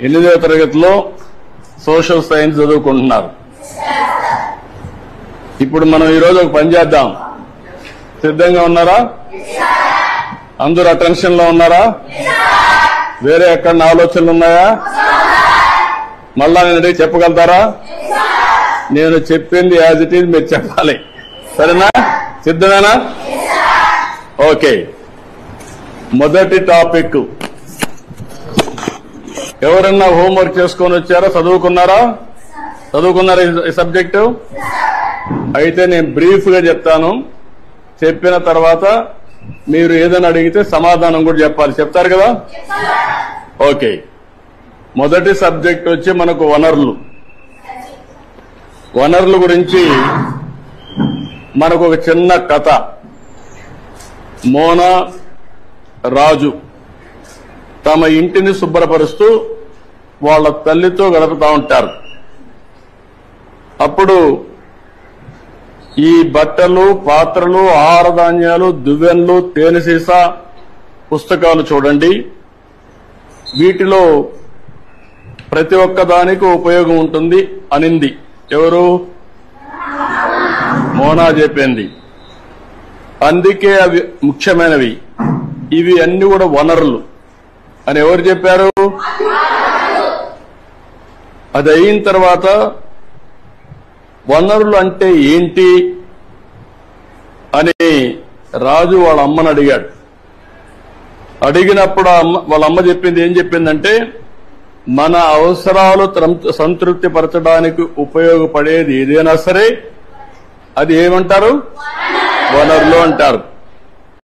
8వ తరగతిలో social science చదువుకుంటున్నారు. ఇప్పుడు మనం ఈరోజు ఒక పని చేద్దాం. సిద్ధంగా ఉన్నారా? అందరూ అటెన్షన్ లో ఉన్నారా? వేరే ఎక్కడ ఆలోచనలు ఉన్నాయా? మళ్ళా నేను చెప్పగలుగుతారా? నేను చెప్పింది యాజ్ ఇట్ ఈజ్ మీరు చెప్పాలి. సరేనా? సిద్ధమేనా? ఓకే. మొదటి టాపిక్ ఎవరన్నా హోంవర్క్ చేసుకొని వచ్చారా? చదువుకున్నారా ఈ సబ్జెక్టు? అయితే నేను బ్రీఫ్ గా చెప్తాను. చెప్పిన తర్వాత మీరు ఏదైనా అడిగితే సమాధానం కూడా చెప్పాలి. చెప్తారు కదా? ఓకే. మొదటి సబ్జెక్ట్ వచ్చి మనకు వనరుల గురించి మనకు ఒక చిన్న కథ. మోనా రాజు తమ ఇంటిని శుభ్రపరుస్తూ వాళ్ళ తల్లితో గడుపుతా ఉంటారు. అప్పుడు ఈ బట్టలు, పాత్రలు, ఆహార ధాన్యాలు, దువ్వెనలు, తేనె సీసా, పుస్తకాలు చూడండి. వీటిలో ప్రతి ఒక్క దానికి ఉపయోగం ఉంటుంది అనింది. ఎవరు? మోనా చెప్పింది. అందుకే అవి ముఖ్యమైనవి. ఇవి అన్ని కూడా వనరులు అని ఎవరు చెప్పారు? అది అయిన తర్వాత వనరులు అంటే ఏంటి అని రాజు వాళ్ళ అమ్మని అడిగాడు. అడిగినప్పుడు వాళ్ళ అమ్మ చెప్పింది ఏం చెప్పిందంటే, మన అవసరాలు సంతృప్తి పరచడానికి ఉపయోగపడేది ఏదైనా సరే అది ఏమంటారు? వనరులు అంటారు.